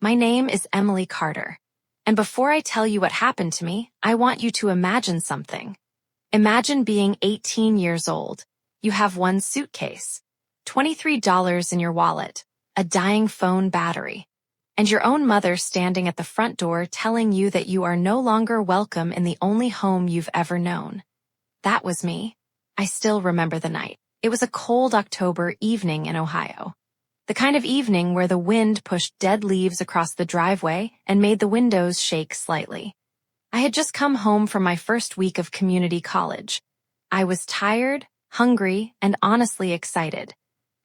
My name is Emily Carter. And before I tell you what happened to me, I want you to imagine something. Imagine being 18 years old. You have one suitcase, $23 in your wallet, a dying phone battery, and your own mother standing at the front door telling you that you are no longer welcome in the only home you've ever known. That was me. I still remember the night. It was a cold October evening in Ohio. The kind of evening where the wind pushed dead leaves across the driveway and made the windows shake slightly. I had just come home from my first week of community college. I was tired, hungry, and honestly excited.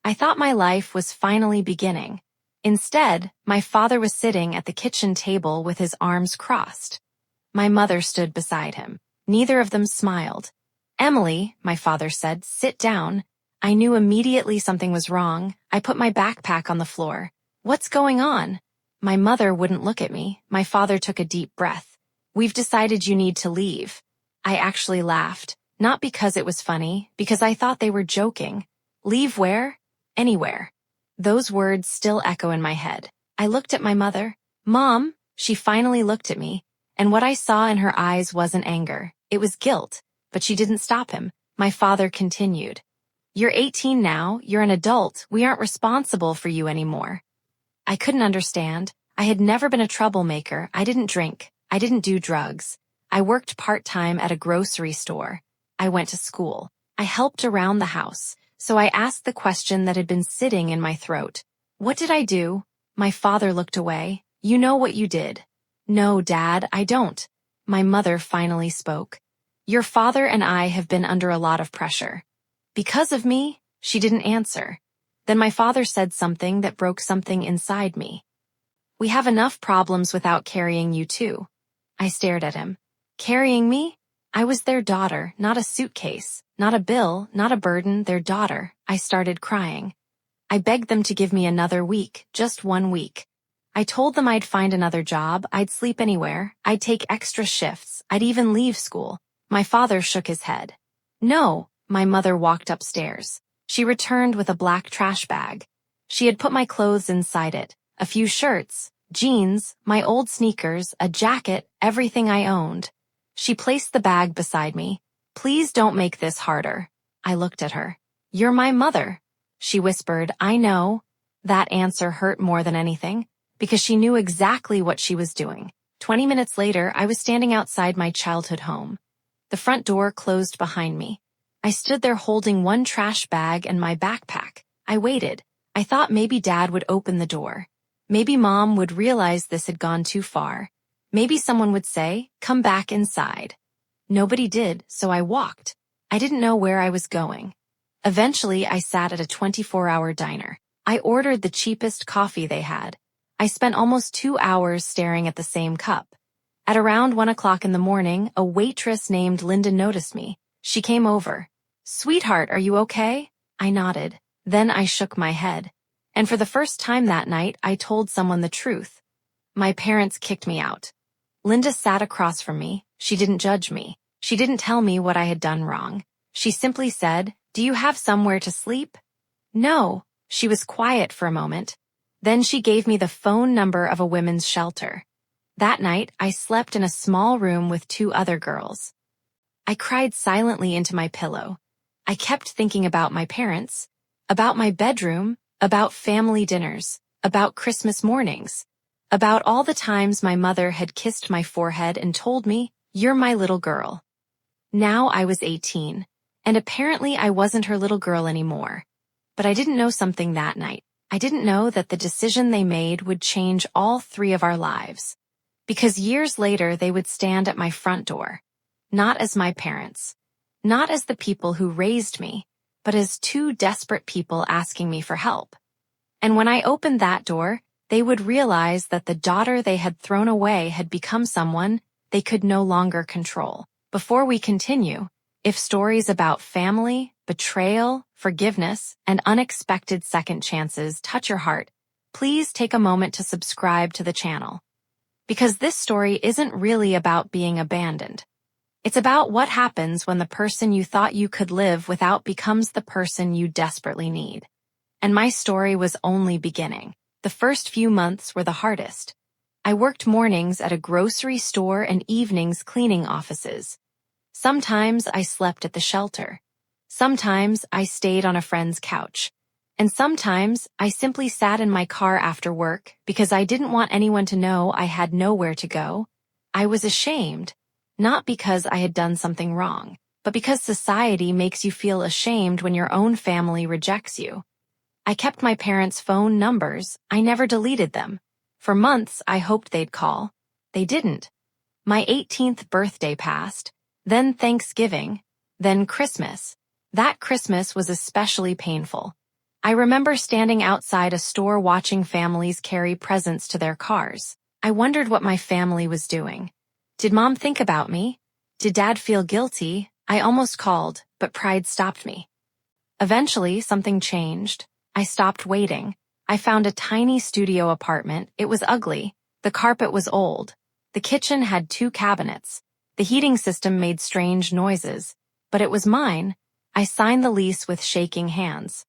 I thought my life was finally beginning. Instead, my father was sitting at the kitchen table with his arms crossed. My mother stood beside him. Neither of them smiled. "Emily," my father said, "sit down." I knew immediately something was wrong. I put my backpack on the floor. "What's going on?" My mother wouldn't look at me. My father took a deep breath. "We've decided you need to leave." I actually laughed, not because it was funny, because I thought they were joking. "Leave where?" "Anywhere." Those words still echo in my head. I looked at my mother. "Mom," she finally looked at me, and what I saw in her eyes wasn't anger. It was guilt, but she didn't stop him. My father continued. "You're 18 now, you're an adult, we aren't responsible for you anymore." I couldn't understand. I had never been a troublemaker. I didn't drink. I didn't do drugs. I worked part-time at a grocery store. I went to school. I helped around the house. So I asked the question that had been sitting in my throat. "What did I do?" My father looked away. "You know what you did." "No, Dad, I don't." My mother finally spoke. "Your father and I have been under a lot of pressure." "Because of me?" She didn't answer. Then my father said something that broke something inside me. "We have enough problems without carrying you too." I stared at him. Carrying me? I was their daughter, not a suitcase, not a bill, not a burden, their daughter. I started crying. I begged them to give me another week, just 1 week. I told them I'd find another job, I'd sleep anywhere, I'd take extra shifts, I'd even leave school. My father shook his head. "No." My mother walked upstairs. She returned with a black trash bag. She had put my clothes inside it, a few shirts, jeans, my old sneakers, a jacket, everything I owned. She placed the bag beside me. "Please don't make this harder." I looked at her. "You're my mother." She whispered, "I know." That answer hurt more than anything, because she knew exactly what she was doing. 20 minutes later, I was standing outside my childhood home. The front door closed behind me. I stood there holding one trash bag and my backpack. I waited. I thought maybe Dad would open the door. Maybe Mom would realize this had gone too far. Maybe someone would say, "Come back inside." Nobody did, so I walked. I didn't know where I was going. Eventually, I sat at a 24-hour diner. I ordered the cheapest coffee they had. I spent almost 2 hours staring at the same cup. At around 1 o'clock in the morning, a waitress named Linda noticed me. She came over. "Sweetheart, are you okay?" I nodded. Then I shook my head. And for the first time that night, I told someone the truth. My parents kicked me out. Linda sat across from me. She didn't judge me. She didn't tell me what I had done wrong. She simply said, "Do you have somewhere to sleep?" "No." She was quiet for a moment. Then she gave me the phone number of a women's shelter. That night, I slept in a small room with 2 other girls. I cried silently into my pillow. I kept thinking about my parents, about my bedroom, about family dinners, about Christmas mornings, about all the times my mother had kissed my forehead and told me, "You're my little girl." Now I was 18, and apparently I wasn't her little girl anymore. But I didn't know something that night. I didn't know that the decision they made would change all 3 of our lives. Because years later they would stand at my front door. Not as my parents. Not as the people who raised me, but as 2 desperate people asking me for help. And when I opened that door, they would realize that the daughter they had thrown away had become someone they could no longer control. Before we continue, if stories about family, betrayal, forgiveness, and unexpected second chances touch your heart, please take a moment to subscribe to the channel. Because this story isn't really about being abandoned. It's about what happens when the person you thought you could live without becomes the person you desperately need. And my story was only beginning. The first few months were the hardest. I worked mornings at a grocery store and evenings cleaning offices. Sometimes I slept at the shelter. Sometimes I stayed on a friend's couch. And sometimes I simply sat in my car after work because I didn't want anyone to know I had nowhere to go. I was ashamed, not because I had done something wrong, but because society makes you feel ashamed when your own family rejects you. I kept my parents' phone numbers. I never deleted them. For months, I hoped they'd call. They didn't. My 18th birthday passed, then Thanksgiving, then Christmas. That Christmas was especially painful. I remember standing outside a store watching families carry presents to their cars. I wondered what my family was doing. Did Mom think about me? Did Dad feel guilty? I almost called, but pride stopped me. Eventually, something changed. I stopped waiting. I found a tiny studio apartment. It was ugly. The carpet was old. The kitchen had 2 cabinets. The heating system made strange noises. But it was mine. I signed the lease with shaking hands.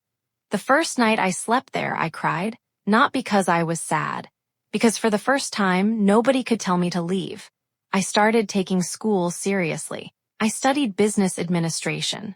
The first night I slept there, I cried, not because I was sad, because for the first time, nobody could tell me to leave. I started taking school seriously. I studied business administration.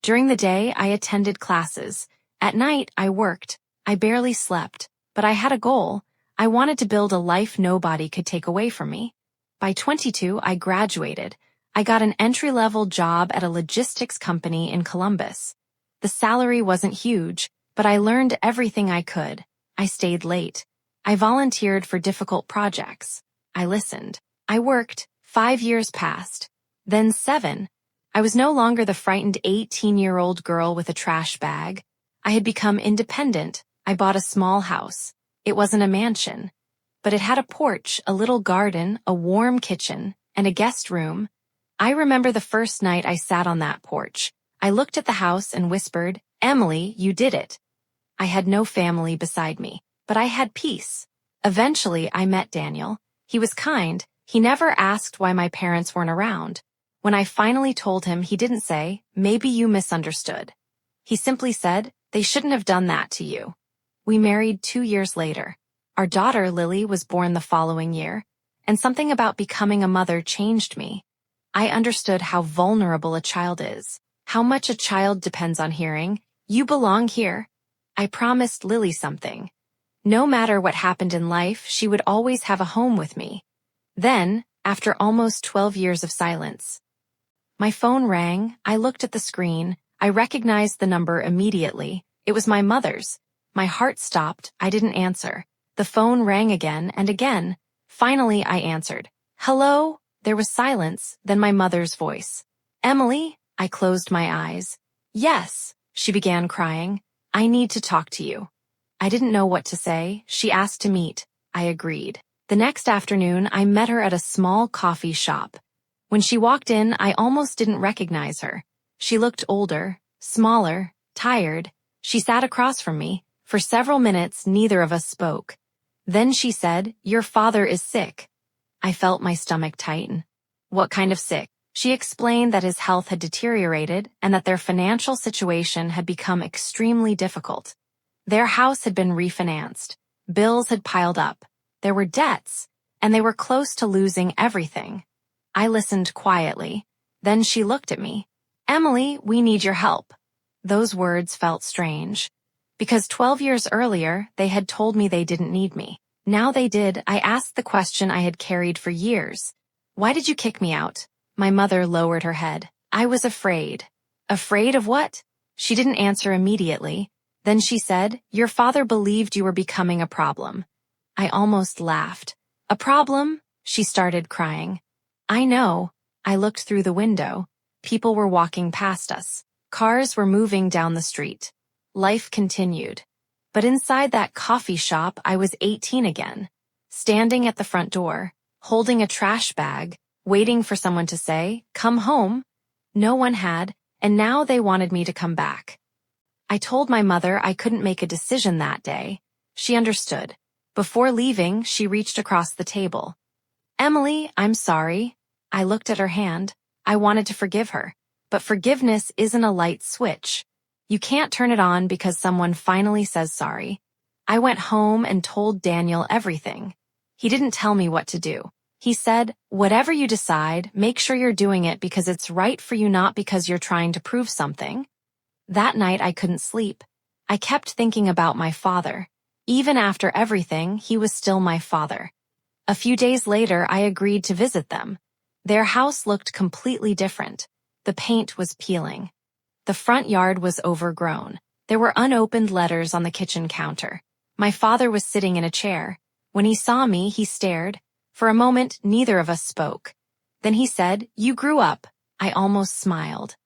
During the day, I attended classes. At night, I worked. I barely slept, but I had a goal. I wanted to build a life nobody could take away from me. By 22, I graduated. I got an entry-level job at a logistics company in Columbus. The salary wasn't huge, but I learned everything I could. I stayed late. I volunteered for difficult projects. I listened. I worked. 5 years passed. Then 7. I was no longer the frightened 18-year-old girl with a trash bag. I had become independent. I bought a small house. It wasn't a mansion, but it had a porch, a little garden, a warm kitchen, and a guest room. I remember the first night I sat on that porch. I looked at the house and whispered, "Emily, you did it." I had no family beside me, but I had peace. Eventually, I met Daniel. He was kind. He never asked why my parents weren't around. When I finally told him, he didn't say, "Maybe you misunderstood." He simply said, "They shouldn't have done that to you." We married 2 years later. Our daughter, Lily, was born the following year, and something about becoming a mother changed me. I understood how vulnerable a child is. How much a child depends on hearing, "You belong here." I promised Lily something. No matter what happened in life, she would always have a home with me. Then, after almost 12 years of silence, my phone rang. I looked at the screen. I recognized the number immediately. It was my mother's. My heart stopped. I didn't answer. The phone rang again and again. Finally, I answered. "Hello?" There was silence, then my mother's voice. "Emily?" I closed my eyes. "Yes," she began crying. "I need to talk to you." I didn't know what to say. She asked to meet. I agreed. The next afternoon, I met her at a small coffee shop. When she walked in, I almost didn't recognize her. She looked older, smaller, tired. She sat across from me. For several minutes, neither of us spoke. Then she said, "Your father is sick." I felt my stomach tighten. "What kind of sick?" She explained that his health had deteriorated and that their financial situation had become extremely difficult. Their house had been refinanced. Bills had piled up. There were debts, and they were close to losing everything. I listened quietly. Then she looked at me. "Emily, we need your help." Those words felt strange. Because 12 years earlier, they had told me they didn't need me. Now they did. I asked the question I had carried for years. "Why did you kick me out?" My mother lowered her head. "I was afraid." "Afraid of what?" She didn't answer immediately. Then she said, "Your father believed you were becoming a problem." I almost laughed. "A problem?" She started crying. "I know." I looked through the window. People were walking past us. Cars were moving down the street. Life continued. But inside that coffee shop, I was 18 again, standing at the front door, holding a trash bag, waiting for someone to say, "Come home." No one had, and now they wanted me to come back. I told my mother I couldn't make a decision that day. She understood. Before leaving, she reached across the table. "Emily, I'm sorry." I looked at her hand. I wanted to forgive her. But forgiveness isn't a light switch. You can't turn it on because someone finally says sorry. I went home and told Daniel everything. He didn't tell me what to do. He said, "Whatever you decide, make sure you're doing it because it's right for you, not because you're trying to prove something." That night I couldn't sleep. I kept thinking about my father. Even after everything, he was still my father. A few days later, I agreed to visit them. Their house looked completely different. The paint was peeling. The front yard was overgrown. There were unopened letters on the kitchen counter. My father was sitting in a chair. When he saw me, he stared. For a moment, neither of us spoke. Then he said, "You grew up." I almost smiled.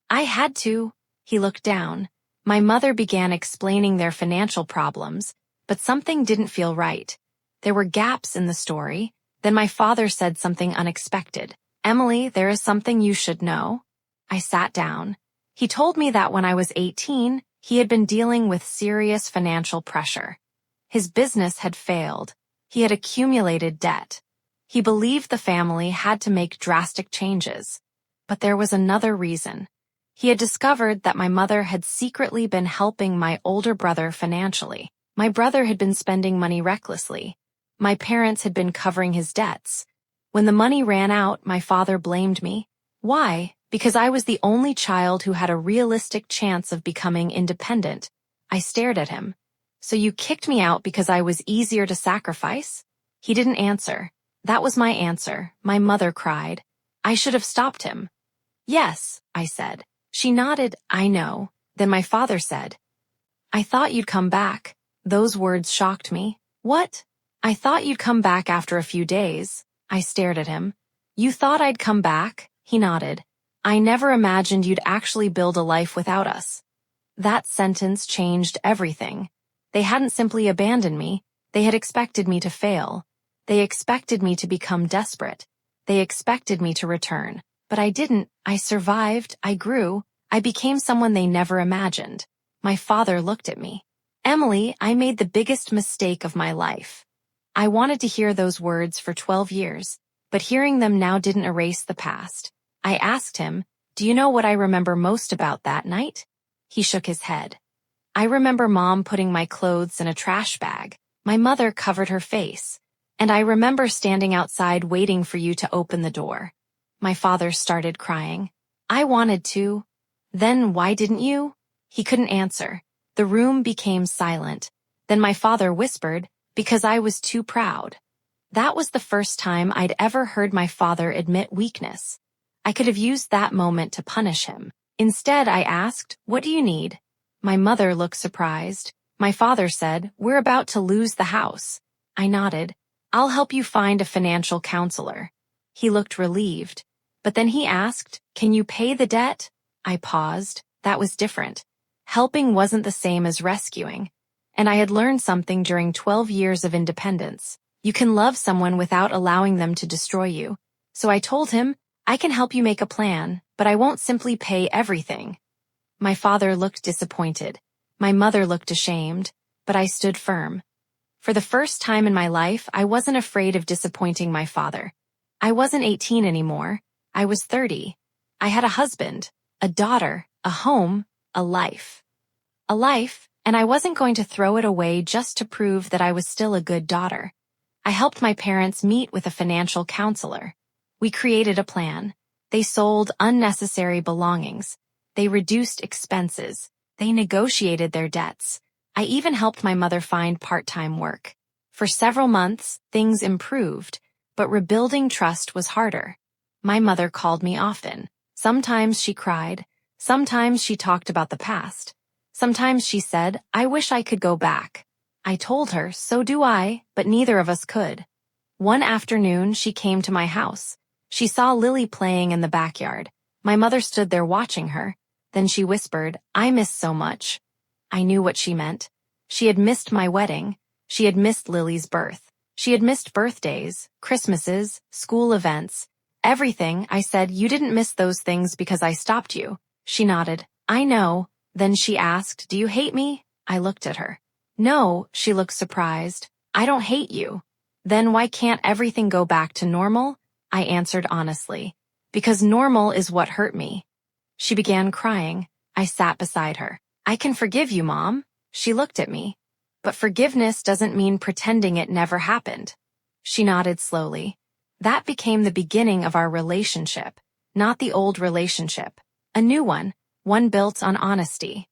"I had to." He looked down. My mother began explaining their financial problems, but something didn't feel right. There were gaps in the story. Then my father said something unexpected. "Emily, there is something you should know." I sat down. He told me that when I was 18, he had been dealing with serious financial pressure. His business had failed. He had accumulated debt. He believed the family had to make drastic changes. But there was another reason. He had discovered that my mother had secretly been helping my older brother financially. My brother had been spending money recklessly. My parents had been covering his debts. When the money ran out, my father blamed me. Why? Because I was the only child who had a realistic chance of becoming independent. I stared at him. "So you kicked me out because I was easier to sacrifice?" He didn't answer. That was my answer. My mother cried. I should have stopped him. "Yes," I said. She nodded. "I know." Then my father said, "I thought you'd come back." Those words shocked me. "What?" "I thought you'd come back after a few days." I stared at him. "You thought I'd come back?" He nodded. "I never imagined you'd actually build a life without us." That sentence changed everything. They hadn't simply abandoned me. They had expected me to fail. They expected me to become desperate. They expected me to return. But I didn't. I survived. I grew. I became someone they never imagined. My father looked at me. "Emily, I made the biggest mistake of my life." I wanted to hear those words for 12 years, but hearing them now didn't erase the past. I asked him, "Do you know what I remember most about that night?" He shook his head. "I remember Mom putting my clothes in a trash bag. My mother covered her face. And I remember standing outside waiting for you to open the door." My father started crying. "I wanted to." "Then why didn't you?" He couldn't answer. The room became silent. Then my father whispered, "Because I was too proud." That was the first time I'd ever heard my father admit weakness. I could have used that moment to punish him. Instead, I asked, "What do you need?" My mother looked surprised. My father said, "We're about to lose the house." I nodded. "I'll help you find a financial counselor." He looked relieved. But then he asked, "Can you pay the debt?" I paused. That was different. Helping wasn't the same as rescuing. And I had learned something during 12 years of independence. You can love someone without allowing them to destroy you. So I told him, "I can help you make a plan, but I won't simply pay everything." My father looked disappointed. My mother looked ashamed, but I stood firm. For the first time in my life, I wasn't afraid of disappointing my father. I wasn't 18 anymore. I was 30. I had a husband, a daughter, a home, a life. A life, and I wasn't going to throw it away just to prove that I was still a good daughter. I helped my parents meet with a financial counselor. We created a plan. They sold unnecessary belongings. They reduced expenses. They negotiated their debts. I even helped my mother find part-time work. For several months, things improved, but rebuilding trust was harder. My mother called me often. Sometimes she cried. Sometimes she talked about the past. Sometimes she said, "I wish I could go back." I told her, "So do I," but neither of us could. One afternoon, she came to my house. She saw Lily playing in the backyard. My mother stood there watching her. Then she whispered, "I miss so much." I knew what she meant. She had missed my wedding. She had missed Lily's birth. She had missed birthdays, Christmases, school events. Everything. I said, "You didn't miss those things because I stopped you." She nodded. "I know." Then she asked, "Do you hate me?" I looked at her. "No," she looked surprised. "I don't hate you." "Then why can't everything go back to normal?" I answered honestly. "Because normal is what hurt me." She began crying. I sat beside her. "I can forgive you, Mom." She looked at me. But forgiveness doesn't mean pretending it never happened. She nodded slowly. That became the beginning of our relationship, not the old relationship. A new one built on honesty.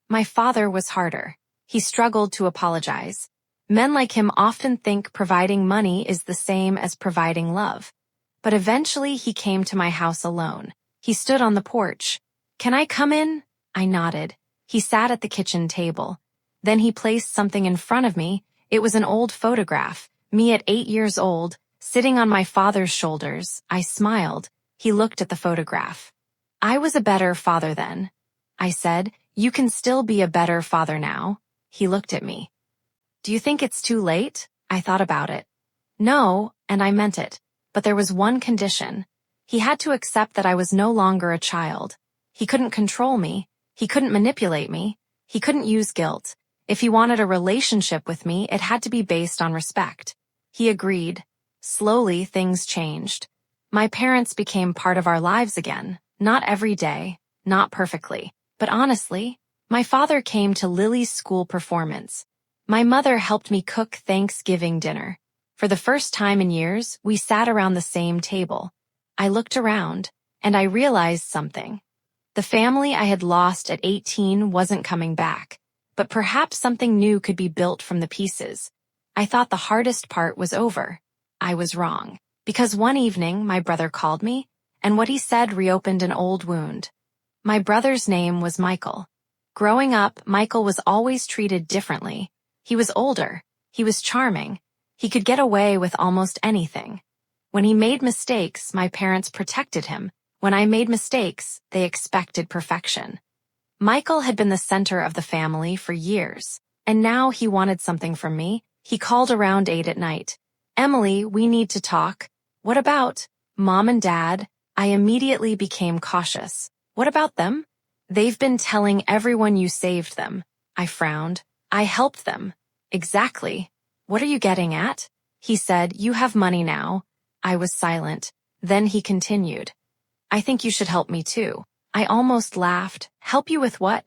My father was harder. He struggled to apologize. Men like him often think providing money is the same as providing love. But eventually he came to my house alone. He stood on the porch. "Can I come in?" I nodded. He sat at the kitchen table. Then he placed something in front of me. It was an old photograph, me at 8 years old, sitting on my father's shoulders. I smiled. He looked at the photograph. "I was a better father then." I said, "You can still be a better father now." He looked at me. "Do you think it's too late?" I thought about it. No, and I meant it. But there was one condition. He had to accept that I was no longer a child. He couldn't control me. He couldn't manipulate me. He couldn't use guilt. If he wanted a relationship with me, it had to be based on respect. He agreed. Slowly, things changed. My parents became part of our lives again. Not every day, not perfectly, but honestly. My father came to Lily's school performance. My mother helped me cook Thanksgiving dinner. For the first time in years, we sat around the same table. I looked around, and I realized something. The family I had lost at 18 wasn't coming back, but perhaps something new could be built from the pieces. I thought the hardest part was over. I was wrong, because one evening my brother called me, and what he said reopened an old wound. My brother's name was Michael. Growing up, Michael was always treated differently. He was older. He was charming. He could get away with almost anything. When he made mistakes, my parents protected him. When I made mistakes, they expected perfection. Michael had been the center of the family for years, and now he wanted something from me. He called around 8 at night. "Emily, we need to talk." "What about?" "Mom and Dad." I immediately became cautious. "What about them?" "They've been telling everyone you saved them." I frowned. "I helped them." "Exactly. What are you getting at?" He said, "You have money now." I was silent. Then he continued. "I think you should help me too." I almost laughed. "Help you with what?"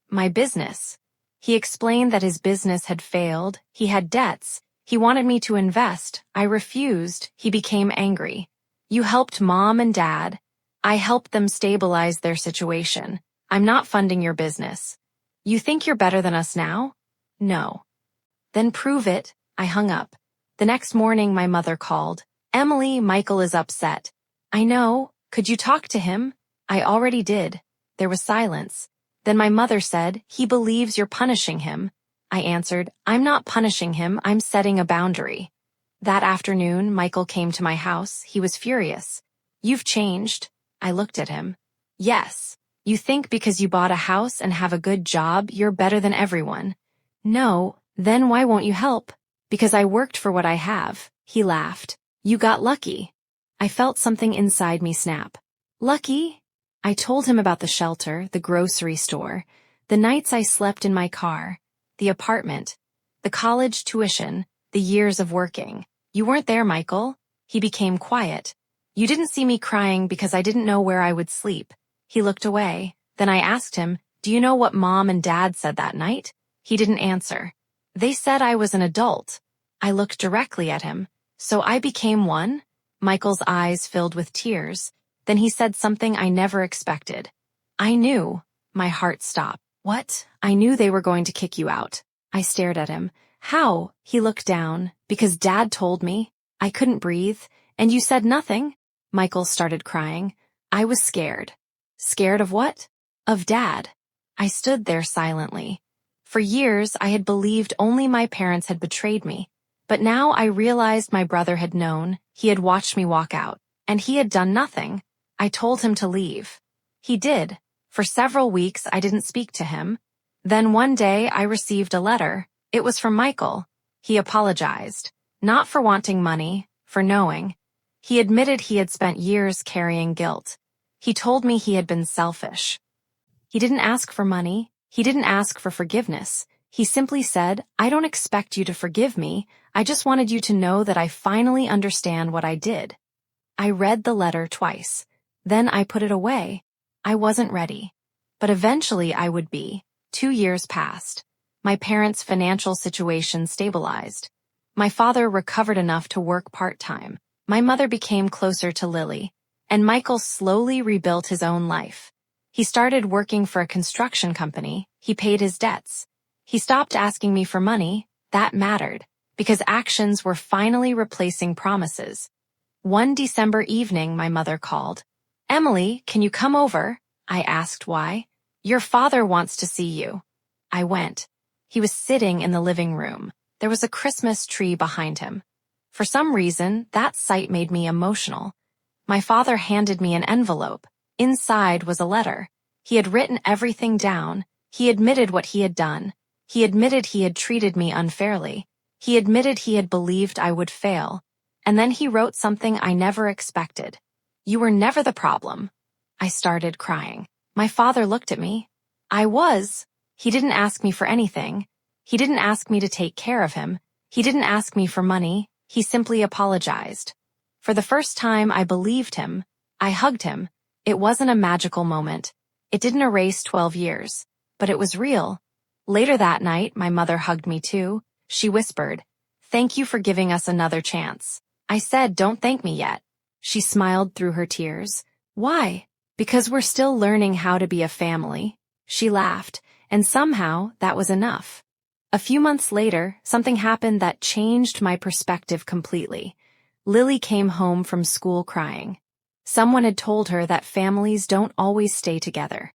"My business." He explained that his business had failed. He had debts. He wanted me to invest. I refused. He became angry. "You helped Mom and Dad." "I helped them stabilize their situation. I'm not funding your business." "You think you're better than us now?" "No." "Then prove it." I hung up. The next morning my mother called. "Emily, Michael is upset." "I know. Could you talk to him?" "I already did." There was silence. Then my mother said, "He believes you're punishing him." I answered, "I'm not punishing him, I'm setting a boundary." That afternoon, Michael came to my house. He was furious. "You've changed." I looked at him. "Yes. You think because you bought a house and have a good job, you're better than everyone." "No, then why won't you help?" "Because I worked for what I have." He laughed. "You got lucky." I felt something inside me snap. "Lucky?" I told him about the shelter, the grocery store, the nights I slept in my car, the apartment, the college tuition, the years of working. "You weren't there, Michael." He became quiet. "You didn't see me crying because I didn't know where I would sleep." He looked away. Then I asked him, "Do you know what Mom and Dad said that night?" He didn't answer. "They said I was an adult." I looked directly at him. "So I became one?" Michael's eyes filled with tears. Then he said something I never expected. "I knew." My heart stopped. "What?" "I knew they were going to kick you out." I stared at him. "How?" He looked down. "Because Dad told me." I couldn't breathe. "And you said nothing?" Michael started crying. I was scared. Scared of what? Of Dad. I stood there silently. For years, I had believed only my parents had betrayed me. But now I realized my brother had known. He had watched me walk out. And he had done nothing. I told him to leave. He did. For several weeks, I didn't speak to him. Then one day, I received a letter. It was from Michael. He apologized. Not for wanting money, for knowing. He admitted he had spent years carrying guilt. He told me he had been selfish. He didn't ask for money. He didn't ask for forgiveness. He simply said, "I don't expect you to forgive me. I just wanted you to know that I finally understand what I did." I read the letter twice. Then I put it away. I wasn't ready. But eventually I would be. 2 years passed. My parents' financial situation stabilized. My father recovered enough to work part-time. My mother became closer to Lily, and Michael slowly rebuilt his own life. He started working for a construction company. He paid his debts. He stopped asking me for money. That mattered, because actions were finally replacing promises. One December evening, my mother called. "Emily, can you come over?" I asked why. "Your father wants to see you." I went. He was sitting in the living room. There was a Christmas tree behind him. For some reason, that sight made me emotional. My father handed me an envelope. Inside was a letter. He had written everything down. He admitted what he had done. He admitted he had treated me unfairly. He admitted he had believed I would fail. And then he wrote something I never expected. "You were never the problem." I started crying. My father looked at me. I was. He didn't ask me for anything. He didn't ask me to take care of him. He didn't ask me for money. He simply apologized. For the first time, I believed him. I hugged him. It wasn't a magical moment. It didn't erase 12 years. But it was real. Later that night, my mother hugged me too. She whispered, "Thank you for giving us another chance." I said, "Don't thank me yet." She smiled through her tears. "Why?" "Because we're still learning how to be a family." She laughed, and somehow that was enough. A few months later, something happened that changed my perspective completely. Lily came home from school crying. Someone had told her that families don't always stay together.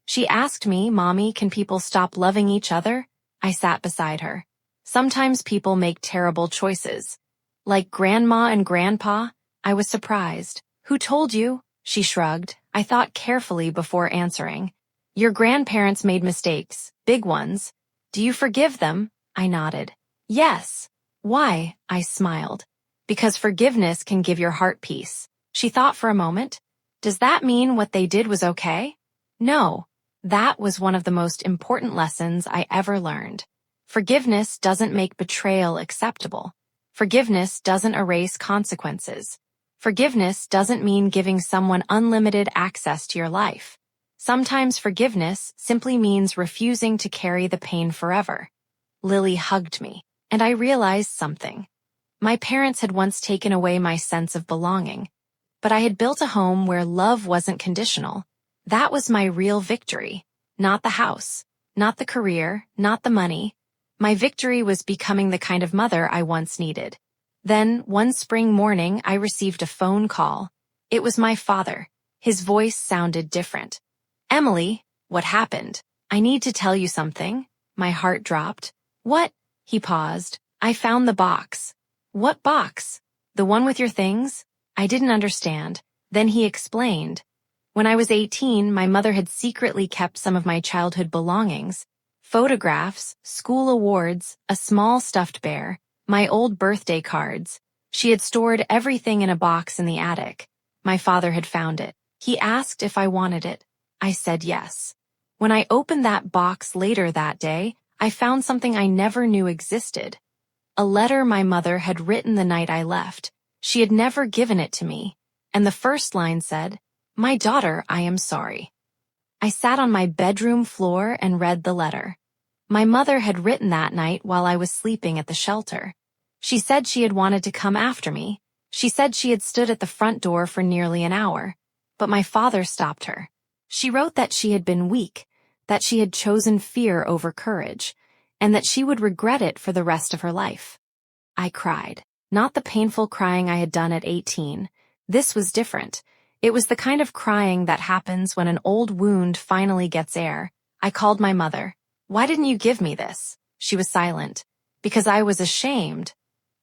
She asked me, "Mommy, can people stop loving each other?" I sat beside her. "Sometimes people make terrible choices. Like Grandma and Grandpa." I was surprised. "Who told you?" She shrugged. I thought carefully before answering. "Your grandparents made mistakes, big ones. Do you forgive them?" I nodded. "Yes." "Why?" I smiled. "Because forgiveness can give your heart peace." She thought for a moment. "Does that mean what they did was okay?" No. That was one of the most important lessons I ever learned. Forgiveness doesn't make betrayal acceptable. Forgiveness doesn't erase consequences. Forgiveness doesn't mean giving someone unlimited access to your life. Sometimes forgiveness simply means refusing to carry the pain forever. Lily hugged me, and I realized something. My parents had once taken away my sense of belonging, but I had built a home where love wasn't conditional. That was my real victory. Not the house, not the career, not the money. My victory was becoming the kind of mother I once needed. Then, one spring morning, I received a phone call. It was my father. His voice sounded different. "Emily, what happened? I need to tell you something." My heart dropped. "What?" He paused. "I found the box." "What box?" "The one with your things?" I didn't understand. Then he explained. When I was 18, my mother had secretly kept some of my childhood belongings. Photographs, school awards, a small stuffed bear, my old birthday cards. She had stored everything in a box in the attic. My father had found it. He asked if I wanted it. I said yes. When I opened that box later that day, I found something I never knew existed. A letter my mother had written the night I left. She had never given it to me. And the first line said, "My daughter, I am sorry." I sat on my bedroom floor and read the letter. My mother had written that night while I was sleeping at the shelter. She said she had wanted to come after me. She said she had stood at the front door for nearly an hour. But my father stopped her. She wrote that she had been weak, that she had chosen fear over courage, and that she would regret it for the rest of her life. I cried. Not the painful crying I had done at 18. This was different. It was the kind of crying that happens when an old wound finally gets air. I called my mother. "Why didn't you give me this?" She was silent. "Because I was ashamed."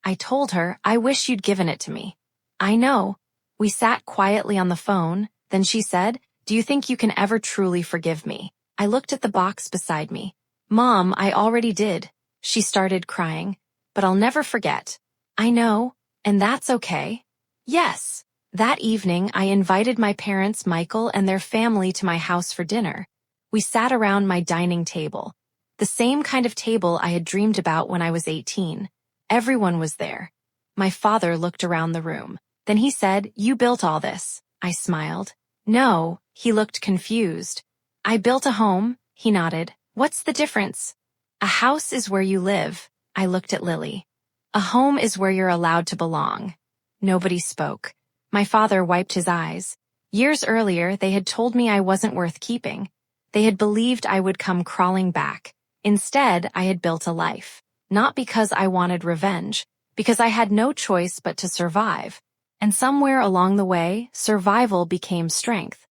I told her, "I wish you'd given it to me." "I know." We sat quietly on the phone. Then she said, "Do you think you can ever truly forgive me?" I looked at the box beside me. "Mom, I already did." She started crying. "But I'll never forget." "I know, and that's okay." "Yes." That evening, I invited my parents, Michael, and their family to my house for dinner. We sat around my dining table. The same kind of table I had dreamed about when I was 18. Everyone was there. My father looked around the room. Then he said, "You built all this." I smiled. "No." He looked confused. "I built a home." He nodded. "What's the difference?" A house is where you live. I looked at Lily. A home is where you're allowed to belong. Nobody spoke. My father wiped his eyes. Years earlier, they had told me I wasn't worth keeping. They had believed I would come crawling back. Instead, I had built a life. Not because I wanted revenge, because I had no choice but to survive. And somewhere along the way, survival became strength.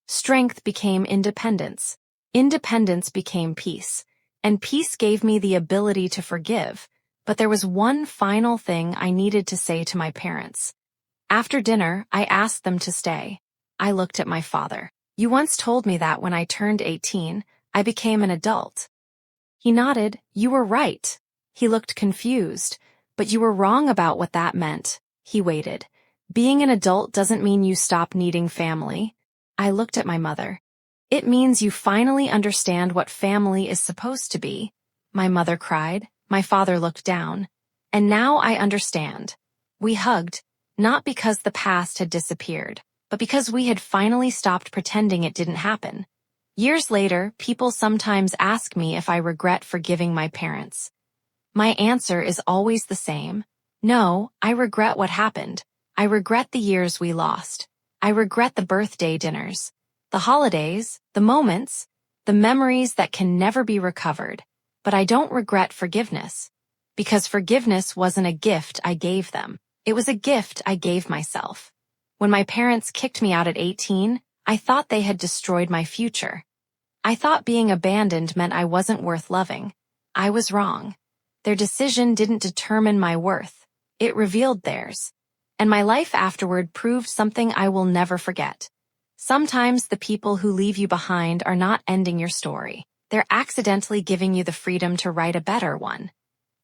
Strength became independence. Independence became peace. And peace gave me the ability to forgive. But there was one final thing I needed to say to my parents. After dinner, I asked them to stay. I looked at my father. You once told me that when I turned 18, I became an adult. He nodded. You were right. He looked confused. But you were wrong about what that meant. He waited. Being an adult doesn't mean you stop needing family. I looked at my mother. It means you finally understand what family is supposed to be. My mother cried. My father looked down. And now I understand. We hugged, not because the past had disappeared, but because we had finally stopped pretending it didn't happen. Years later, people sometimes ask me if I regret forgiving my parents. My answer is always the same. No, I regret what happened. I regret the years we lost. I regret the birthday dinners, the holidays, the moments, the memories that can never be recovered. But I don't regret forgiveness. Because forgiveness wasn't a gift I gave them. It was a gift I gave myself. When my parents kicked me out at 18, I thought they had destroyed my future. I thought being abandoned meant I wasn't worth loving. I was wrong. Their decision didn't determine my worth. It revealed theirs. And my life afterward proved something I will never forget. Sometimes the people who leave you behind are not ending your story. They're accidentally giving you the freedom to write a better one.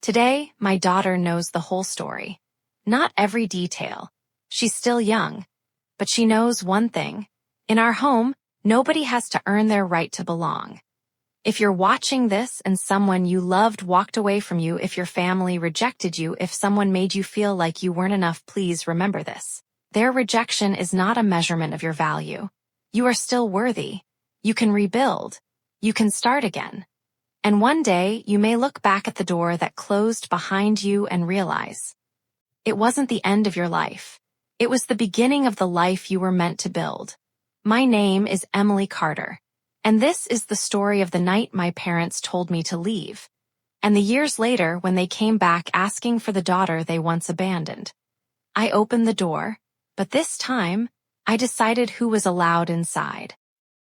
Today, my daughter knows the whole story. Not every detail. She's still young. But she knows one thing. In our home, nobody has to earn their right to belong. If you're watching this and someone you loved walked away from you, if your family rejected you, if someone made you feel like you weren't enough, please remember this. Their rejection is not a measurement of your value. You are still worthy. You can rebuild. You can start again. And one day, you may look back at the door that closed behind you and realize it wasn't the end of your life. It was the beginning of the life you were meant to build. My name is Emily Carter. And this is the story of the night my parents told me to leave, and the years later when they came back asking for the daughter they once abandoned. I opened the door, but this time, I decided who was allowed inside.